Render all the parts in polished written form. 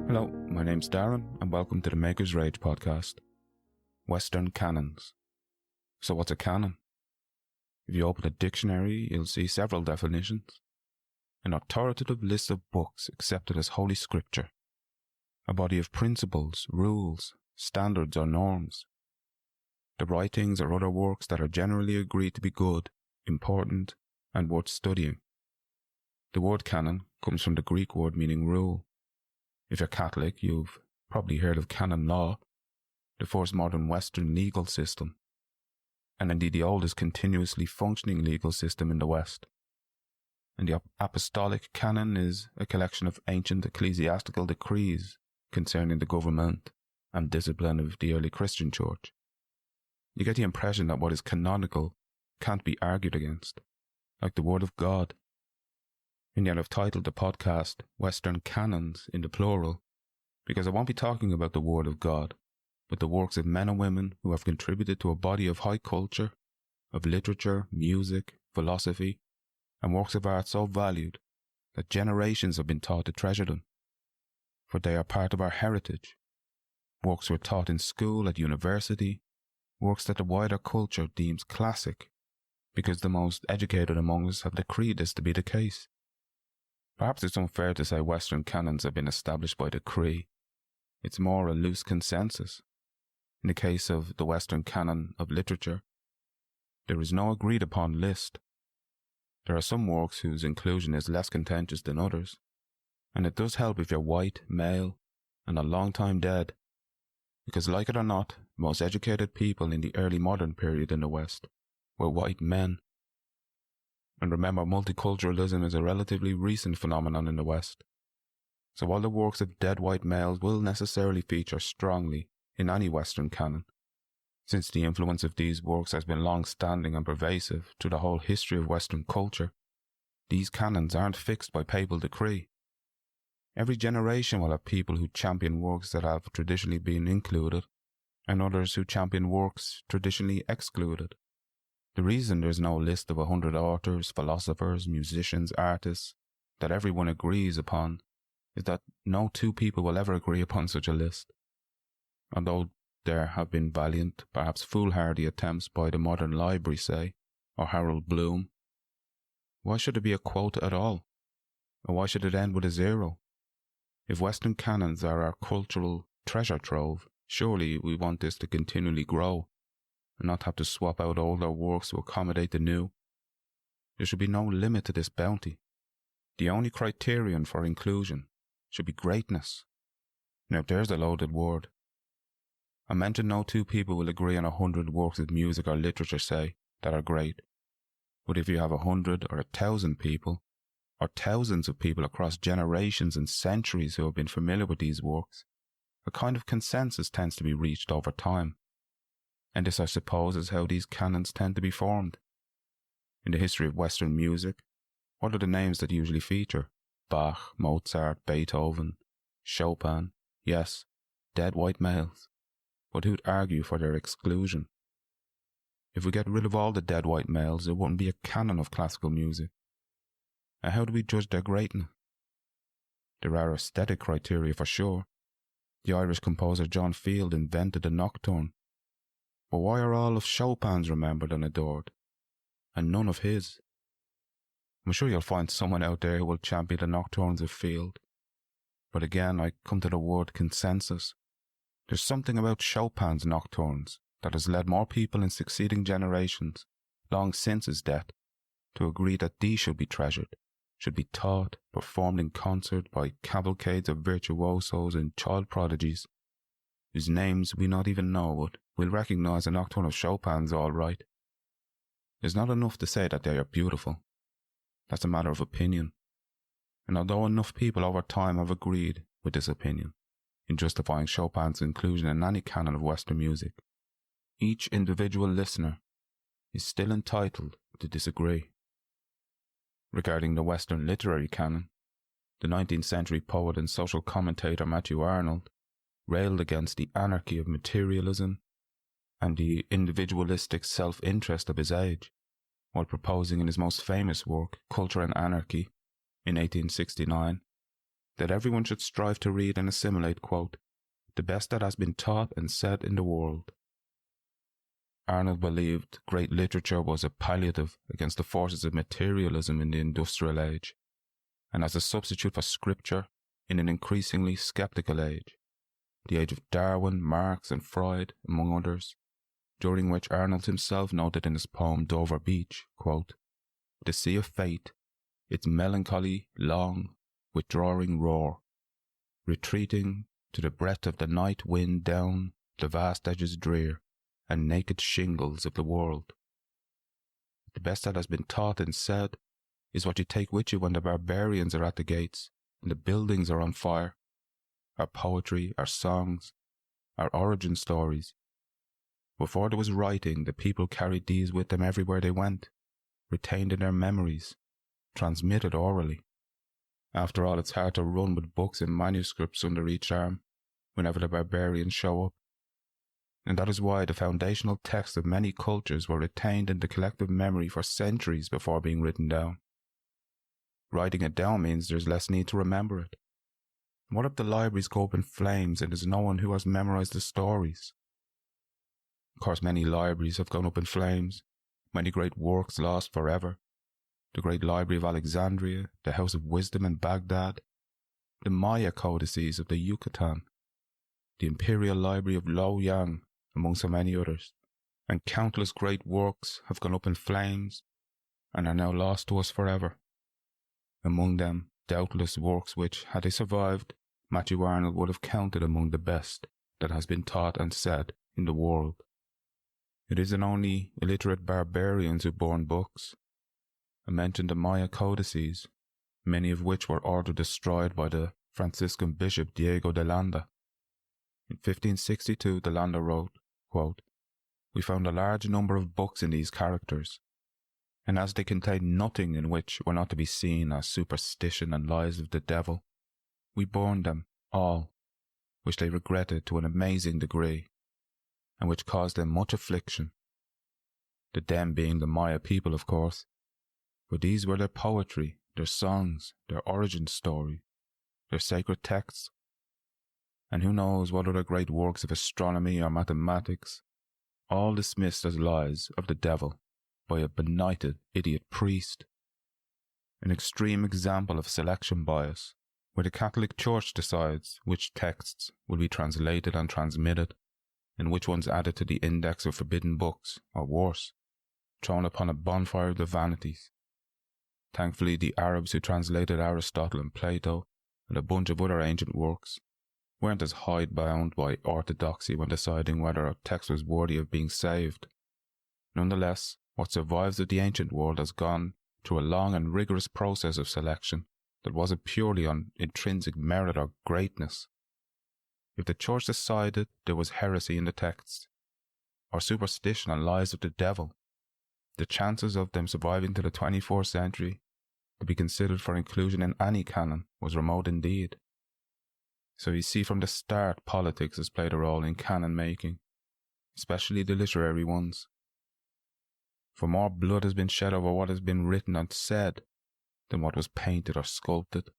Hello, my name's Darren and welcome to the Maker's Rage podcast. Western Canons. So what's a canon? If you open a dictionary, you'll see several definitions. An authoritative list of books accepted as holy scripture. A body of principles, rules, standards or norms. The writings or other works that are generally agreed to be good, important and worth studying. The word canon comes from the Greek word meaning rule. If you're Catholic, you've probably heard of canon law, the first modern Western legal system, and indeed the oldest continuously functioning legal system in the West. And the apostolic canon is a collection of ancient ecclesiastical decrees concerning the government and discipline of the early Christian church. You get the impression that what is canonical can't be argued against, like the Word of God. And yet I've titled the podcast Western Canons in the plural, because I won't be talking about the Word of God, but the works of men and women who have contributed to a body of high culture, of literature, music, philosophy, and works of art so valued that generations have been taught to treasure them. For they are part of our heritage. Works were taught in school, at university, works that the wider culture deems classic, because the most educated among us have decreed this to be the case. Perhaps it's unfair to say Western canons have been established by decree. It's more a loose consensus. In the case of the Western canon of literature, there is no agreed upon list. There are some works whose inclusion is less contentious than others, and it does help if you're white, male, and a long time dead, because like it or not, most educated people in the early modern period in the West were white men. And remember, multiculturalism is a relatively recent phenomenon in the West. So while the works of dead white males will necessarily feature strongly in any Western canon, since the influence of these works has been long-standing and pervasive through the whole history of Western culture, these canons aren't fixed by papal decree. Every generation will have people who champion works that have traditionally been included, and others who champion works traditionally excluded. The reason there's no list of 100 authors, philosophers, musicians, artists that everyone agrees upon is that no two people will ever agree upon such a list. Although there have been valiant, perhaps foolhardy attempts by the Modern Library, say, or Harold Bloom. Why should there be a quota at all? Or why should it end with a zero? If Western canons are our cultural treasure trove, surely we want this to continually grow, and not have to swap out older works to accommodate the new. There should be no limit to this bounty. The only criterion for inclusion should be greatness. Now there's a loaded word. I mentioned no two people will agree on 100 works of music or literature, say, that are great. But if you have 100 or 1,000 people, or thousands of people across generations and centuries who have been familiar with these works, a kind of consensus tends to be reached over time. And this, I suppose, is how these canons tend to be formed. In the history of Western music, what are the names that usually feature? Bach, Mozart, Beethoven, Chopin, yes, dead white males. But who'd argue for their exclusion? If we get rid of all the dead white males, there wouldn't be a canon of classical music. And how do we judge their greatness? There are aesthetic criteria for sure. The Irish composer John Field invented the nocturne. But why are all of Chopin's remembered and adored, and none of his? I'm sure you'll find someone out there who will champion the nocturnes of Field. But again, I come to the word consensus. There's something about Chopin's nocturnes that has led more people in succeeding generations, long since his death, to agree that these should be treasured, should be taught, performed in concert by cavalcades of virtuosos and child prodigies, whose names we not even know, but we'll recognise a nocturne of Chopin's all right. There's not enough to say that they are beautiful. That's a matter of opinion. And although enough people over time have agreed with this opinion in justifying Chopin's inclusion in any canon of Western music, each individual listener is still entitled to disagree. Regarding the Western literary canon, the 19th century poet and social commentator Matthew Arnold railed against the anarchy of materialism and the individualistic self-interest of his age, while proposing in his most famous work, Culture and Anarchy, in 1869, that everyone should strive to read and assimilate, quote, the best that has been taught and said in the world. Arnold believed great literature was a palliative against the forces of materialism in the industrial age, and as a substitute for scripture in an increasingly skeptical age, the age of Darwin, Marx and Freud, among others, during which Arnold himself noted in his poem Dover Beach, quote, the sea of fate, its melancholy, long, withdrawing roar, retreating to the breath of the night wind down the vast edges drear and naked shingles of the world. The best that has been taught and said is what you take with you when the barbarians are at the gates and the buildings are on fire. Our poetry, our songs, our origin stories. Before there was writing, the people carried these with them everywhere they went, retained in their memories, transmitted orally. After all, it's hard to run with books and manuscripts under each arm whenever the barbarians show up. And that is why the foundational texts of many cultures were retained in the collective memory for centuries before being written down. Writing it down means there's less need to remember it. What if the libraries go up in flames and there's no one who has memorized the stories? Of course, many libraries have gone up in flames, many great works lost forever. The Great Library of Alexandria, the House of Wisdom in Baghdad, the Maya codices of the Yucatan, the Imperial Library of Luoyang, among so many others, and countless great works have gone up in flames and are now lost to us forever. Among them, doubtless works which, had they survived, Matthew Arnold would have counted among the best that has been taught and said in the world. It isn't only illiterate barbarians who burn books. I mentioned the Maya codices, many of which were ordered destroyed by the Franciscan bishop Diego de Landa. In 1562, de Landa wrote, quote, we found a large number of books in these characters, and as they contained nothing in which were not to be seen as superstition and lies of the devil, we burned them all, which they regretted to an amazing degree, and which caused them much affliction. The them being the Maya people, of course, for these were their poetry, their songs, their origin story, their sacred texts, and who knows what other great works of astronomy or mathematics, all dismissed as lies of the devil by a benighted idiot priest. An extreme example of selection bias, where the Catholic Church decides which texts will be translated and transmitted, and which ones added to the index of forbidden books, or worse, thrown upon a bonfire of the vanities. Thankfully, the Arabs who translated Aristotle and Plato and a bunch of other ancient works weren't as hidebound by orthodoxy when deciding whether a text was worthy of being saved. Nonetheless, what survives of the ancient world has gone through a long and rigorous process of selection that wasn't purely on intrinsic merit or greatness. If the Church decided there was heresy in the texts, or superstition and lies of the devil, the chances of them surviving to the 24th century to be considered for inclusion in any canon was remote indeed. So you see, from the start, politics has played a role in canon making, especially the literary ones. For more blood has been shed over what has been written and said than what was painted or sculpted,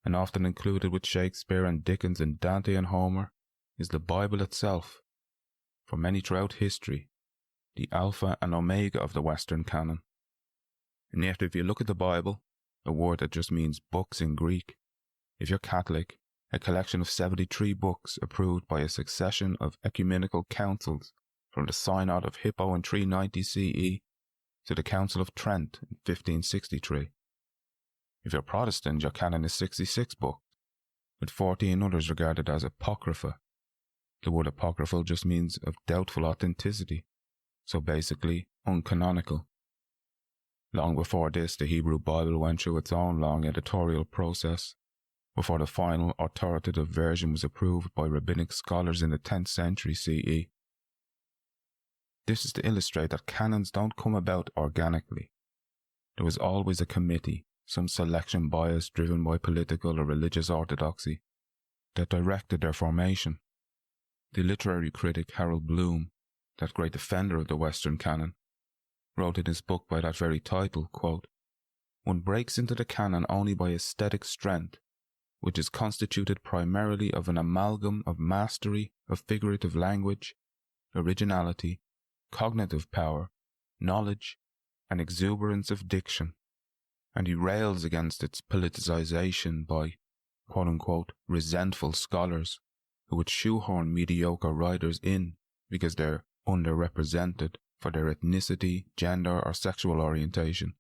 and often included with Shakespeare and Dickens and Dante and Homer is the Bible itself, for many throughout history, the alpha and omega of the Western Canon. And yet if you look at the Bible, a word that just means books in Greek, if you're Catholic, a collection of 73 books approved by a succession of ecumenical councils from the Synod of Hippo in 390 CE to the Council of Trent in 1563. If you're Protestant, your canon is 66 books, with 14 others regarded as apocrypha. The word apocryphal just means of doubtful authenticity, so basically uncanonical. Long before this, the Hebrew Bible went through its own long editorial process, before the final authoritative version was approved by rabbinic scholars in the 10th century CE. This is to illustrate that canons don't come about organically. There was always a committee, some selection bias driven by political or religious orthodoxy, that directed their formation. The literary critic Harold Bloom, that great defender of the Western Canon, wrote in his book by that very title, quote, one breaks into the canon only by aesthetic strength which is constituted primarily of an amalgam of mastery of figurative language, originality, cognitive power, knowledge, and exuberance of diction, and he rails against its politicization by quote-unquote resentful scholars who would shoehorn mediocre writers in because they're underrepresented for their ethnicity, gender, or sexual orientation.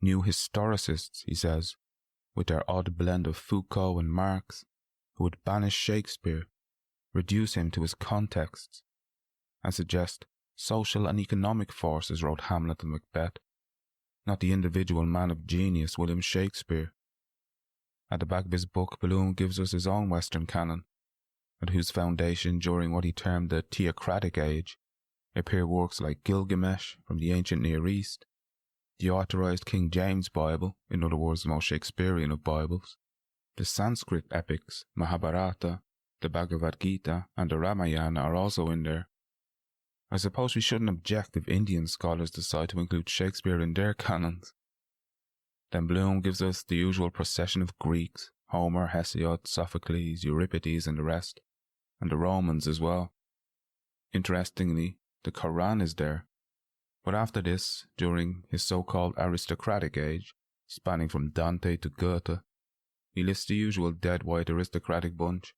New historicists, he says, with their odd blend of Foucault and Marx, who would banish Shakespeare, reduce him to his contexts, and suggest social and economic forces wrote Hamlet and Macbeth, not the individual man of genius William Shakespeare. At the back of his book, Bloom gives us his own Western Canon, at whose foundation during what he termed the theocratic age appear works like Gilgamesh from the ancient Near East, the authorized King James Bible, in other words the most Shakespearean of Bibles, the Sanskrit epics, Mahabharata, the Bhagavad Gita, and the Ramayana are also in there. I suppose we shouldn't object if Indian scholars decide to include Shakespeare in their canons. Then Bloom gives us the usual procession of Greeks, Homer, Hesiod, Sophocles, Euripides, and the rest, and the Romans as well. Interestingly, the Quran is there, but after this, during his so-called aristocratic age, spanning from Dante to Goethe, he lists the usual dead white aristocratic bunch.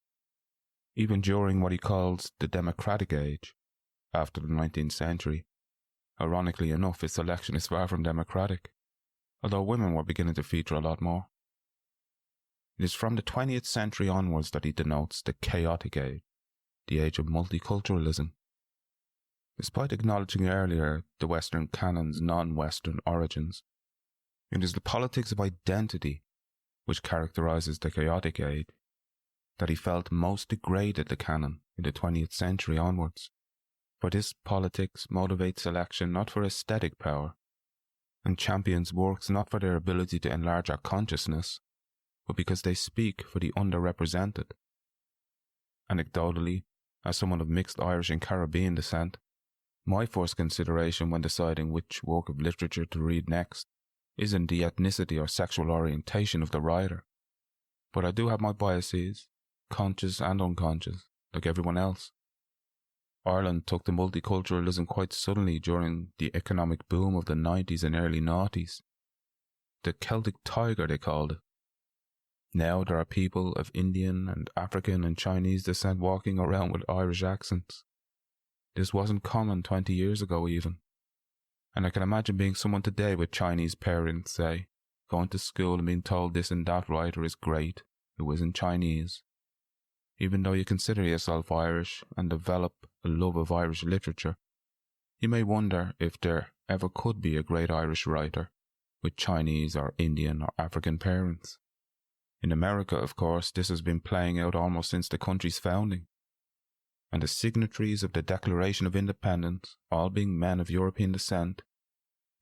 Even during what he calls the democratic age, after the 19th century, ironically enough, his selection is far from democratic, although women were beginning to feature a lot more. It is from the 20th century onwards that he denotes the chaotic age, the age of multiculturalism. Despite acknowledging earlier the Western Canon's non-Western origins, it is the politics of identity which characterizes the chaotic age that he felt most degraded the canon in the 20th century onwards. For this politics motivates selection not for aesthetic power, and champions works not for their ability to enlarge our consciousness, but because they speak for the underrepresented. Anecdotally, as someone of mixed Irish and Caribbean descent, my first consideration when deciding which work of literature to read next isn't the ethnicity or sexual orientation of the writer, but I do have my biases, conscious and unconscious, like everyone else. Ireland took to multiculturalism quite suddenly during the economic boom of the 90s and early noughties. The Celtic Tiger, they called it. Now there are people of Indian and African and Chinese descent walking around with Irish accents. This wasn't common 20 years ago even. And I can imagine being someone today with Chinese parents, say, going to school and being told this and that writer is great, who isn't Chinese. Even though you consider yourself Irish and develop a love of Irish literature, you may wonder if there ever could be a great Irish writer with Chinese or Indian or African parents. In America, of course, this has been playing out almost since the country's founding, and the signatories of the Declaration of Independence, all being men of European descent,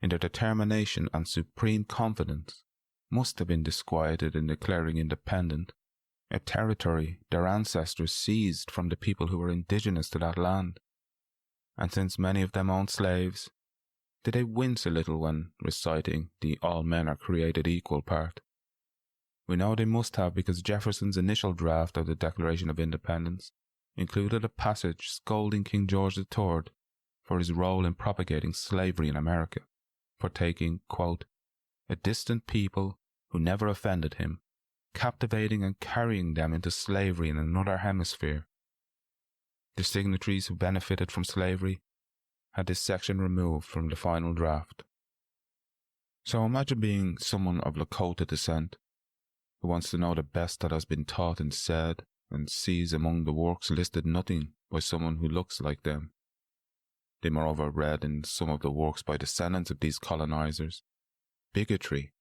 in their determination and supreme confidence, must have been disquieted in declaring independent a territory their ancestors seized from the people who were indigenous to that land. And since many of them owned slaves, did they wince a little when reciting the all men are created equal part? We know they must have because Jefferson's initial draft of the Declaration of Independence included a passage scolding King George III for his role in propagating slavery in America, for taking, quote, a distant people who never offended him, captivating and carrying them into slavery in another hemisphere. The signatories who benefited from slavery had this section removed from the final draft. So imagine being someone of Lakota descent who wants to know the best that has been taught and said, and sees among the works listed nothing by someone who looks like them. They moreover read in some of the works by descendants of these colonizers bigotry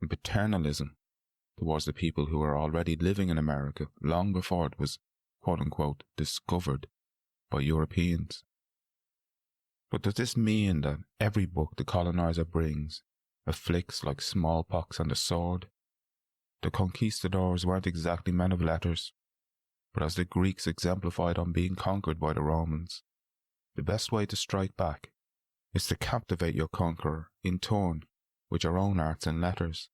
and paternalism towards the people who were already living in America long before it was, quote-unquote, discovered by Europeans. But does this mean that every book the colonizer brings afflicts like smallpox and the sword? The conquistadors weren't exactly men of letters, but as the Greeks exemplified on being conquered by the Romans, the best way to strike back is to captivate your conqueror in turn with your own arts and letters.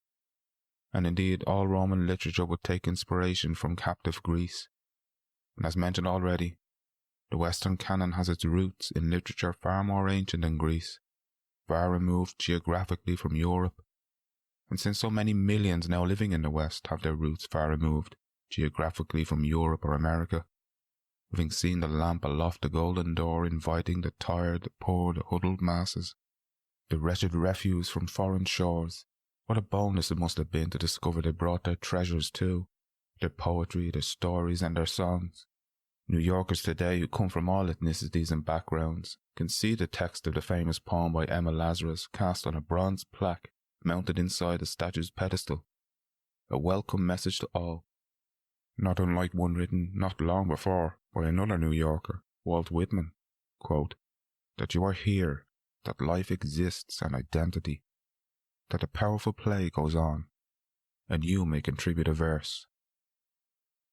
and indeed all Roman literature would take inspiration from captive Greece. And as mentioned already, the Western Canon has its roots in literature far more ancient than Greece, far removed geographically from Europe. And since so many millions now living in the West have their roots far removed geographically from Europe or America, having seen the lamp aloft the golden door inviting the tired, the poor, the huddled masses, the wretched refuse from foreign shores, what a bonus it must have been to discover they brought their treasures too, their poetry, their stories and their songs. New Yorkers today who come from all ethnicities and backgrounds can see the text of the famous poem by Emma Lazarus cast on a bronze plaque mounted inside a statue's pedestal, a welcome message to all, not unlike one written not long before by another New Yorker, Walt Whitman, quote, that you are here, that life exists and identity, that a powerful play goes on, and you may contribute a verse.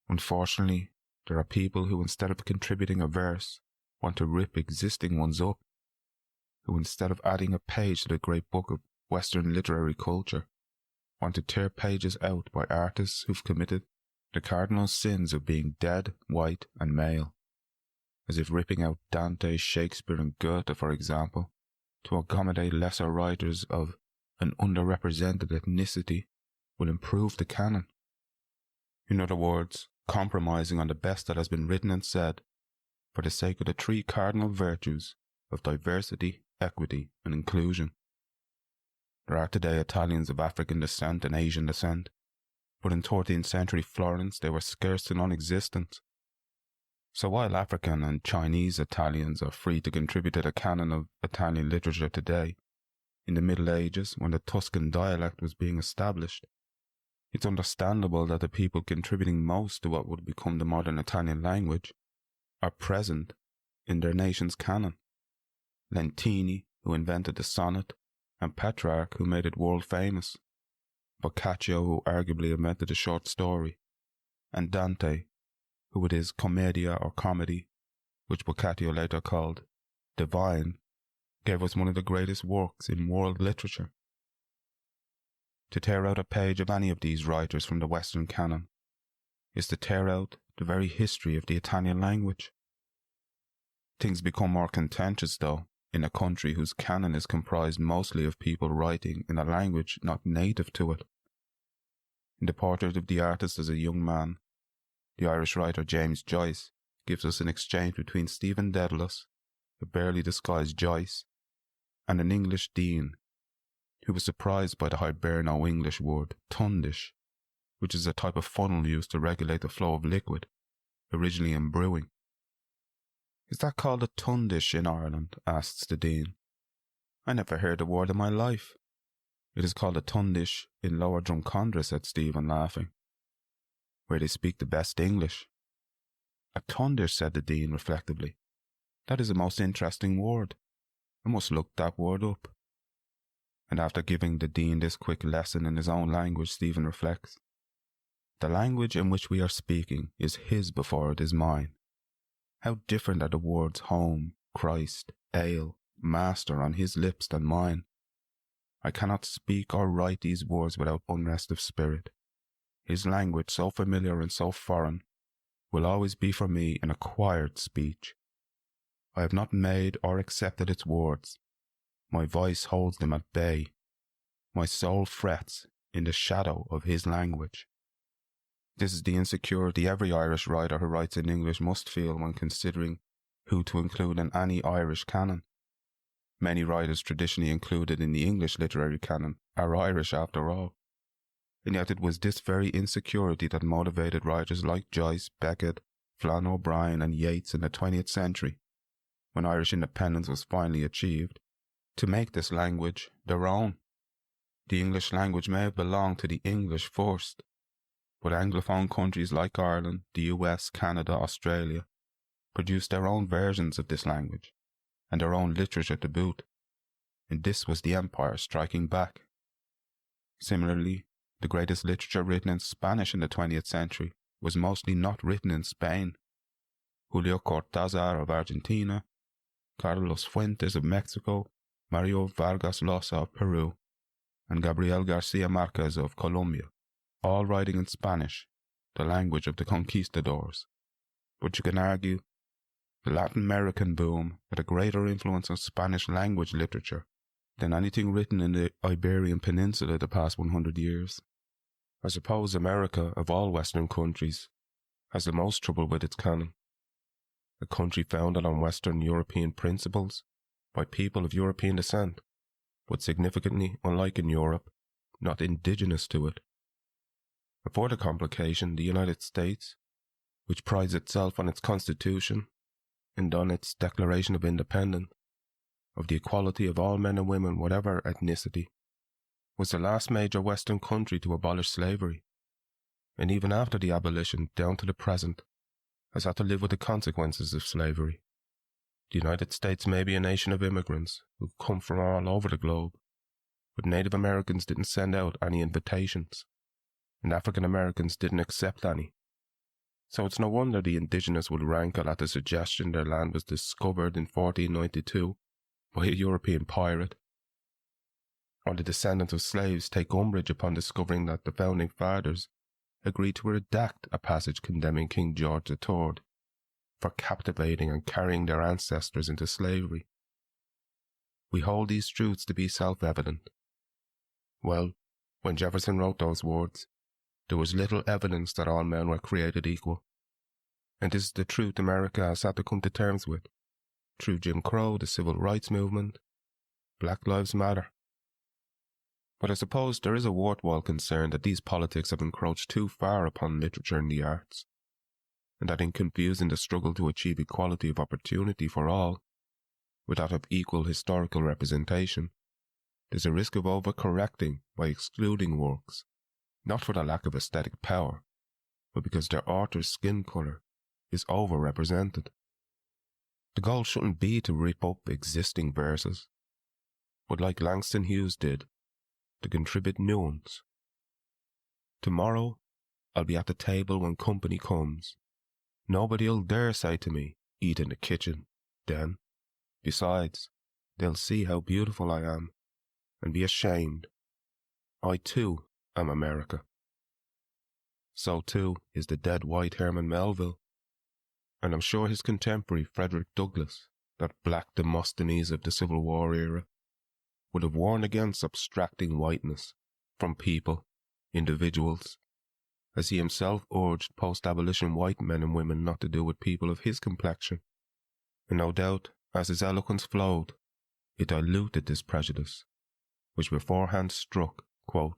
Unfortunately, there are people who instead of contributing a verse want to rip existing ones up, who instead of adding a page to the great book of Western literary culture, want to tear pages out by artists who've committed the cardinal sins of being dead, white and male, as if ripping out Dante, Shakespeare and Goethe, for example, to accommodate lesser writers of an underrepresented ethnicity will improve the canon. In other words, compromising on the best that has been written and said for the sake of the three cardinal virtues of diversity, equity and inclusion. There are today Italians of African descent and Asian descent, but in 13th century Florence they were scarce to non-existent. So while African and Chinese Italians are free to contribute to the canon of Italian literature today, in the Middle Ages, when the Tuscan dialect was being established, it's understandable that the people contributing most to what would become the modern Italian language are present in their nation's canon. Lentini, who invented the sonnet, and Petrarch, who made it world famous, Boccaccio, who arguably invented the short story, and Dante, who with his Commedia or Comedy, which Boccaccio later called divine, gave us one of the greatest works in world literature. To tear out a page of any of these writers from the Western Canon is to tear out the very history of the Italian language. Things become more contentious, though, in a country whose canon is comprised mostly of people writing in a language not native to it. In the portrait of the artist as a young man, the Irish writer James Joyce gives us an exchange between Stephen Dedalus, a barely disguised Joyce, and an English dean, who was surprised by the Hiberno-English word tundish, which is a type of funnel used to regulate the flow of liquid, originally in brewing. "Is that called a tundish in Ireland?" asks the dean. "I never heard the word in my life." "It is called a tundish in Lower Drumcondra," said Stephen, laughing, "where they speak the best English." "A tundish," said the dean reflectively. "That is a most interesting word. I must look that word up." And after giving the dean this quick lesson in his own language, Stephen reflects, "The language in which we are speaking is his before it is mine. How different are the words home, Christ, ale, master on his lips than mine. I cannot speak or write these words without unrest of spirit. His language, so familiar and so foreign, will always be for me an acquired speech. I have not made or accepted its words. My voice holds them at bay. My soul frets in the shadow of his language." This is the insecurity every Irish writer who writes in English must feel when considering who to include in any Irish canon. Many writers traditionally included in the English literary canon are Irish after all. And yet it was this very insecurity that motivated writers like Joyce, Beckett, Flann O'Brien and Yeats in the 20th century, when Irish independence was finally achieved, to make this language their own. The English language may have belonged to the English first, but Anglophone countries like Ireland, the US, Canada, Australia produced their own versions of this language, and their own literature to boot, and this was the empire striking back. Similarly, the greatest literature written in Spanish in the 20th century was mostly not written in Spain. Julio Cortázar of Argentina, Carlos Fuentes of Mexico, Mario Vargas Llosa of Peru, and Gabriel Garcia Marquez of Colombia all writing in Spanish, the language of the conquistadors. But you can argue the Latin American boom had a greater influence on Spanish language literature than anything written in the Iberian Peninsula the past 100 years. I suppose America, of all Western countries, has the most trouble with its canon. A country founded on Western European principles by people of European descent, but significantly, unlike in Europe, not indigenous to it. A further complication, the United States, which prides itself on its Constitution and on its Declaration of Independence, of the equality of all men and women, whatever ethnicity, was the last major Western country to abolish slavery, and even after the abolition, down to the present, has had to live with the consequences of slavery. The United States may be a nation of immigrants who come from all over the globe, but Native Americans didn't send out any invitations, and African Americans didn't accept any. So it's no wonder the indigenous would rankle at the suggestion their land was discovered in 1492 by a European pirate, or the descendants of slaves take umbrage upon discovering that the founding fathers agreed to redact a passage condemning King George III for captivating and carrying their ancestors into slavery. We hold these truths to be self-evident. Well, when Jefferson wrote those words, there was little evidence that all men were created equal. And this is the truth America has had to come to terms with, through Jim Crow, the Civil Rights Movement, Black Lives Matter. But I suppose there is a worthwhile concern that these politics have encroached too far upon literature and the arts, and that in confusing the struggle to achieve equality of opportunity for all, with that of equal historical representation, there's a risk of overcorrecting by excluding works, not for the lack of aesthetic power, but because their author's skin colour is overrepresented. The goal shouldn't be to rip up existing verses, but like Langston Hughes did, to contribute nuance. Tomorrow, I'll be at the table when company comes. Nobody'll dare say to me, eat in the kitchen, then. Besides, they'll see how beautiful I am, and be ashamed. I too am America. So too is the dead white Herman Melville, and I'm sure his contemporary Frederick Douglass, that black Demosthenes of the Civil War era, would have warned against abstracting whiteness from people, individuals, as he himself urged post-abolition white men and women not to do with people of his complexion. And no doubt, as his eloquence flowed, it diluted this prejudice, which beforehand struck, quote,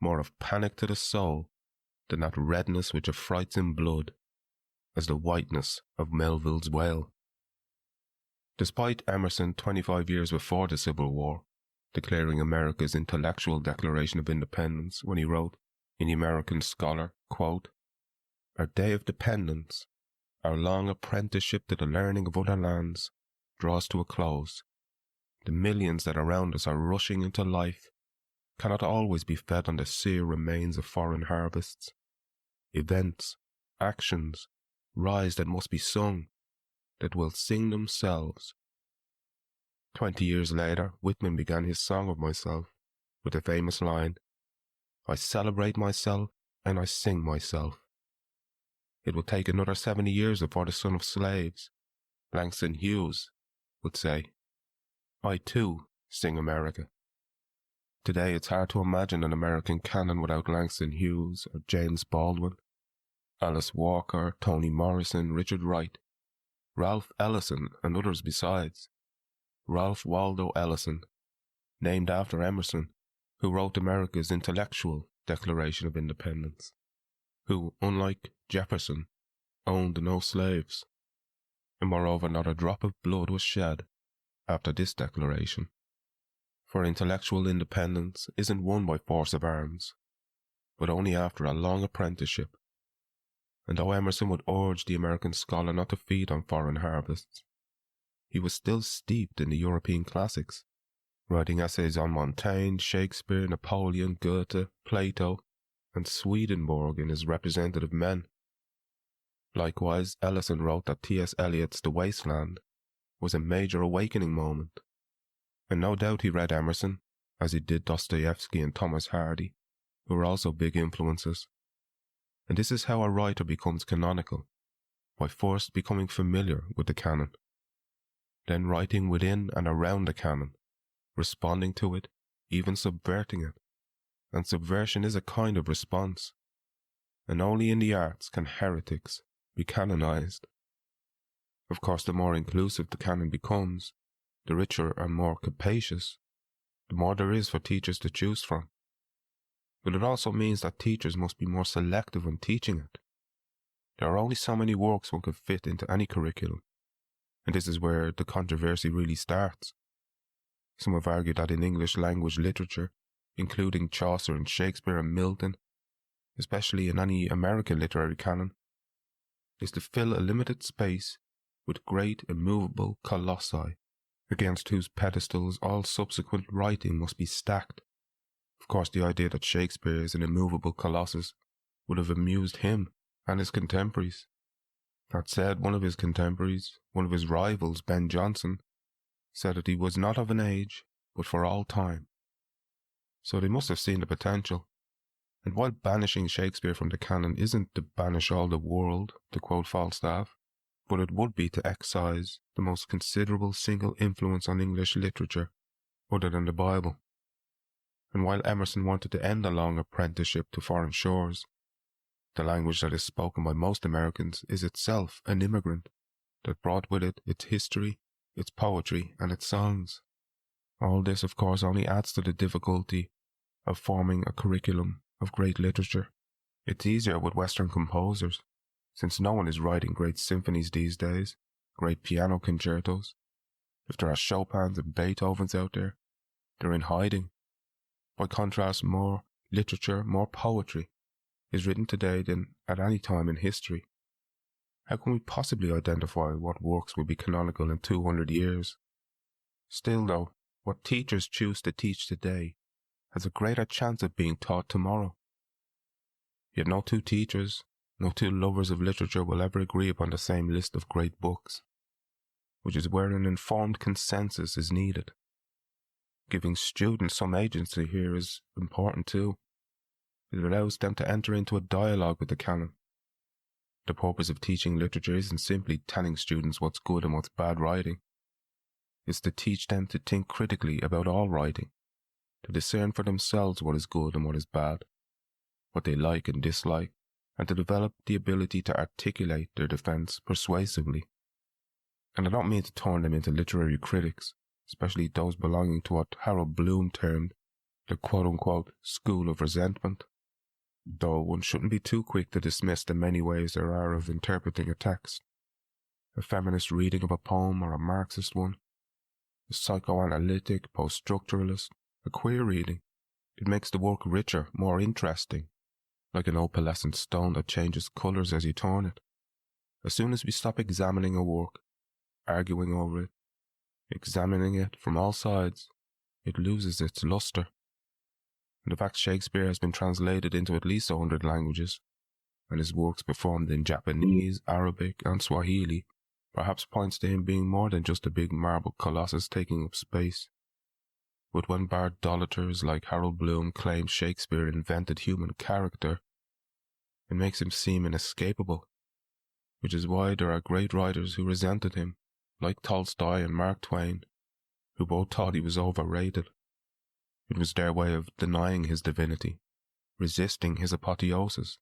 more of panic to the soul than that redness which affrights in blood, as the whiteness of Melville's wail. Despite Emerson 25 years before the Civil War declaring America's intellectual Declaration of Independence when he wrote in The American Scholar, quote, "Our day of dependence, our long apprenticeship to the learning of other lands, draws to a close. The millions that around us are rushing into life cannot always be fed on the sere remains of foreign harvests. Events, actions, rise that must be sung, that will sing themselves." 20 years later, Whitman began his Song of Myself with the famous line, "I celebrate myself and I sing myself." It will take another 70 years before the son of slaves, Langston Hughes, would say, "I too sing America." Today it's hard to imagine an American canon without Langston Hughes or James Baldwin, Alice Walker, Toni Morrison, Richard Wright, Ralph Ellison and others besides. Ralph Waldo Ellison, named after Emerson, who wrote America's intellectual Declaration of Independence, who, unlike Jefferson, owned no slaves, and moreover not a drop of blood was shed after this declaration. For intellectual independence isn't won by force of arms, but only after a long apprenticeship. And though Emerson would urge the American scholar not to feed on foreign harvests, he was still steeped in the European classics, writing essays on Montaigne, Shakespeare, Napoleon, Goethe, Plato, and Swedenborg in his representative men. Likewise, Ellison wrote that T.S. Eliot's The Waste Land was a major awakening moment, and no doubt he read Emerson, as he did Dostoevsky and Thomas Hardy, who are also big influences. And this is how a writer becomes canonical, by first becoming familiar with the canon, then writing within and around the canon, responding to it, even subverting it. And subversion is a kind of response. And only in the arts can heretics be canonized. Of course, the more inclusive the canon becomes, the richer and more capacious, the more there is for teachers to choose from. But it also means that teachers must be more selective when teaching it. There are only so many works one could fit into any curriculum, and this is where the controversy really starts. Some have argued that in English language literature, including Chaucer and Shakespeare and Milton, especially in any American literary canon, is to fill a limited space with great immovable colossi, against whose pedestals all subsequent writing must be stacked. Of course, the idea that Shakespeare is an immovable colossus would have amused him and his contemporaries. That said, one of his contemporaries, one of his rivals, Ben Jonson, said that he was not of an age, but for all time. So they must have seen the potential. And while banishing Shakespeare from the canon isn't to banish all the world, to quote Falstaff, but it would be to excise the most considerable single influence on English literature, other than the Bible. And while Emerson wanted to end a long apprenticeship to foreign shores, the language that is spoken by most Americans is itself an immigrant that brought with it its history, its poetry, and its songs. All this, of course, only adds to the difficulty of forming a curriculum of great literature. It's easier with Western composers, since no one is writing great symphonies these days, great piano concertos. If there are Chopins and Beethovens out there, they're in hiding. By contrast, more literature, more poetry is written today than at any time in history. How can we possibly identify what works will be canonical in 200 years? Still though, what teachers choose to teach today has a greater chance of being taught tomorrow. Yet no two teachers, no two lovers of literature will ever agree upon the same list of great books, which is where an informed consensus is needed. Giving students some agency here is important too. It allows them to enter into a dialogue with the canon. The purpose of teaching literature isn't simply telling students what's good and what's bad writing. It's to teach them to think critically about all writing, to discern for themselves what is good and what is bad, what they like and dislike, and to develop the ability to articulate their defense persuasively. And I don't mean to turn them into literary critics, especially those belonging to what Harold Bloom termed the quote-unquote school of resentment, though one shouldn't be too quick to dismiss the many ways there are of interpreting a text. A feminist reading of a poem or a Marxist one, a psychoanalytic, post-structuralist, a queer reading. It makes the work richer, more interesting, like an opalescent stone that changes colours as you turn it. As soon as we stop examining a work, arguing over it, examining it from all sides, it loses its lustre. And the fact Shakespeare has been translated into at least 100 languages, and his works performed in Japanese, Arabic, and Swahili, perhaps points to him being more than just a big marble colossus taking up space. But when bardolaters like Harold Bloom claim Shakespeare invented human character, it makes him seem inescapable, which is why there are great writers who resented him, like Tolstoy and Mark Twain, who both thought he was overrated. It was their way of denying his divinity, resisting his apotheosis,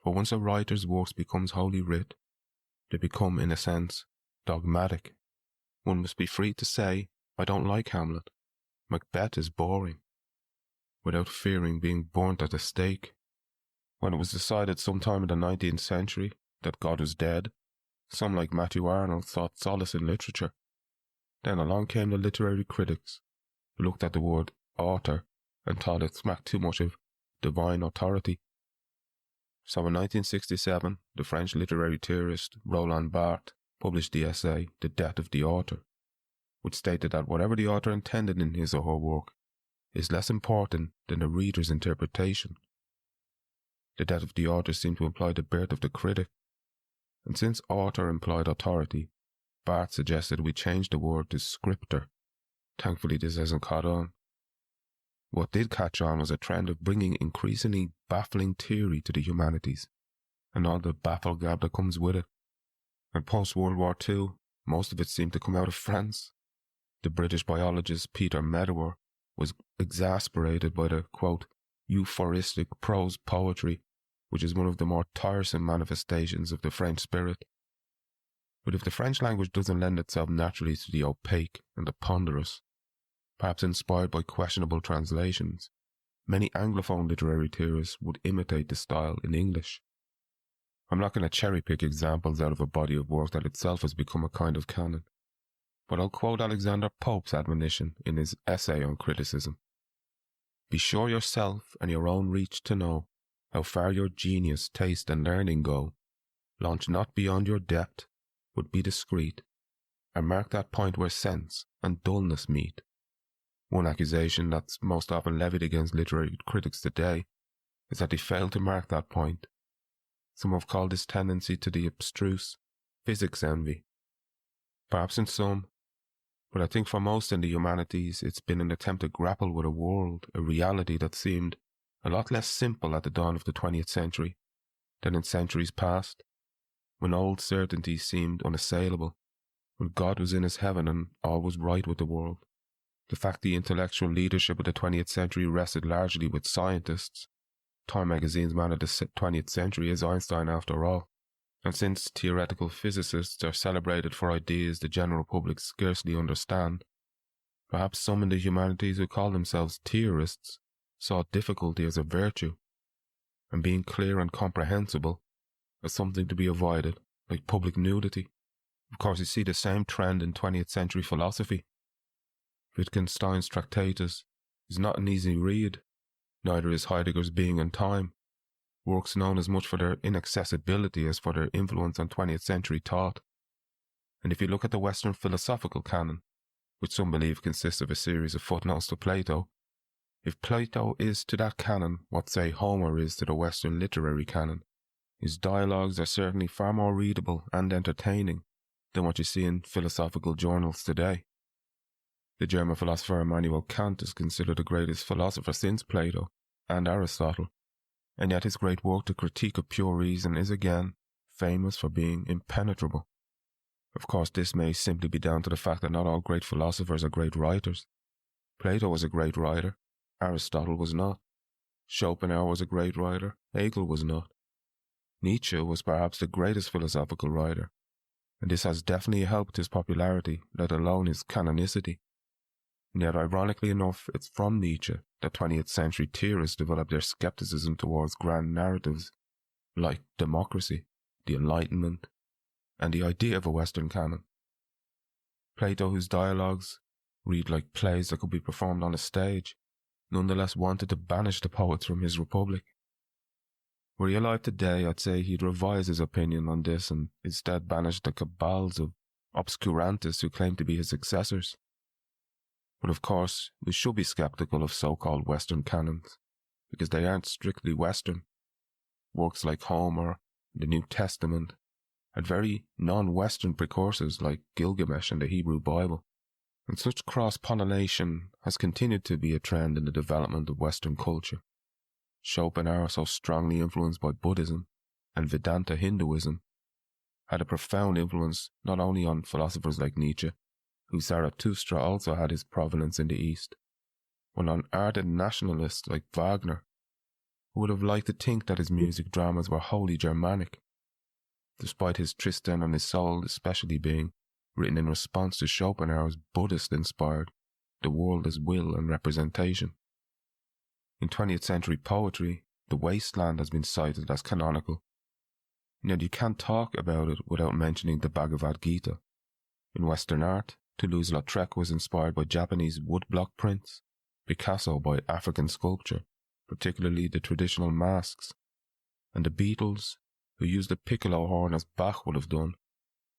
for once a writer's works becomes holy writ, they become, in a sense, dogmatic. One must be free to say, I don't like Hamlet, Macbeth is boring, without fearing being burnt at the stake. When it was decided sometime in the 19th century that God was dead, some like Matthew Arnold sought solace in literature. Then along came the literary critics, who looked at the word author and thought it smacked too much of divine authority. So in 1967, the French literary theorist Roland Barthes published the essay The Death of the Author, which stated that whatever the author intended in his or her work is less important than the reader's interpretation. The death of the author seemed to imply the birth of the critic, and since author implied authority, Barthes suggested we change the word to scripter. Thankfully this hasn't caught on. What did catch on was a trend of bringing increasingly baffling theory to the humanities, and all the bafflegab that comes with it. And post-World War II, most of it seemed to come out of France. The British biologist Peter Medawar was exasperated by the, quote, euphoristic prose poetry, which is one of the more tiresome manifestations of the French spirit. But if the French language doesn't lend itself naturally to the opaque and the ponderous, perhaps inspired by questionable translations, many Anglophone literary theorists would imitate the style in English. I'm not going to cherry-pick examples out of a body of work that itself has become a kind of canon, but I'll quote Alexander Pope's admonition in his essay on criticism. Be sure yourself and your own reach to know how far your genius, taste and learning go. Launch not beyond your depth, but be discreet, and mark that point where sense and dullness meet. One accusation that's most often levied against literary critics today is that they fail to mark that point. Some have called this tendency to the abstruse physics envy. Perhaps in some, but I think for most in the humanities it's been an attempt to grapple with a world, a reality that seemed a lot less simple at the dawn of the 20th century than in centuries past, when old certainties seemed unassailable, when God was in his heaven and all was right with the world. The fact the intellectual leadership of the 20th century rested largely with scientists. Time magazine's man of the 20th century is Einstein after all. And since theoretical physicists are celebrated for ideas the general public scarcely understand, perhaps some in the humanities who call themselves theorists saw difficulty as a virtue, and being clear and comprehensible as something to be avoided, like public nudity. Of course, you see the same trend in 20th century philosophy. Wittgenstein's Tractatus is not an easy read, neither is Heidegger's Being and Time, works known as much for their inaccessibility as for their influence on 20th century thought. And if you look at the Western philosophical canon, which some believe consists of a series of footnotes to Plato, if Plato is to that canon what, say, Homer is to the Western literary canon, his dialogues are certainly far more readable and entertaining than what you see in philosophical journals today. The German philosopher Immanuel Kant is considered the greatest philosopher since Plato and Aristotle, and yet his great work, The Critique of Pure Reason, is again famous for being impenetrable. Of course, this may simply be down to the fact that not all great philosophers are great writers. Plato was a great writer, Aristotle was not. Chopin was a great writer, Hegel was not. Nietzsche was perhaps the greatest philosophical writer, and this has definitely helped his popularity, let alone his canonicity. And yet, ironically enough, it's from Nietzsche that 20th century theorists developed their skepticism towards grand narratives like democracy, the Enlightenment, and the idea of a Western canon. Plato, whose dialogues read like plays that could be performed on a stage, nonetheless wanted to banish the poets from his republic. Were he alive today, I'd say he'd revise his opinion on this and instead banish the cabals of obscurantists who claim to be his successors. But of course, we should be skeptical of so-called Western canons, because they aren't strictly Western. Works like Homer, the New Testament, had very non-Western precursors like Gilgamesh and the Hebrew Bible, and such cross-pollination has continued to be a trend in the development of Western culture. Chopin, so strongly influenced by Buddhism and Vedanta Hinduism, had a profound influence not only on philosophers like Nietzsche, whose Zarathustra also had his provenance in the East, but on ardent nationalists like Wagner, who would have liked to think that his music dramas were wholly Germanic, despite his Tristan and Isolde especially being written in response to Schopenhauer's Buddhist-inspired The World as Will and Representation. In 20th century poetry, The Wasteland has been cited as canonical, and yet you can't talk about it without mentioning the Bhagavad Gita. In Western art, Toulouse-Lautrec was inspired by Japanese woodblock prints, Picasso by African sculpture, particularly the traditional masks, and the Beatles, who used the piccolo horn as Bach would have done,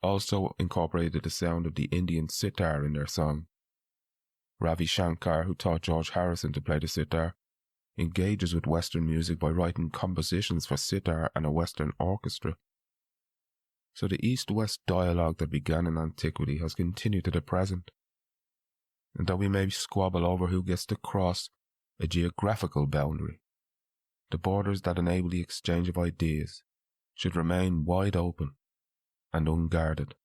also incorporated the sound of the Indian sitar in their song. Ravi Shankar, who taught George Harrison to play the sitar, engages with Western music by writing compositions for sitar and a Western orchestra. So the East-West dialogue that began in antiquity has continued to the present. And though we may squabble over who gets to cross a geographical boundary. The borders that enable the exchange of ideas should remain wide open and unguarded.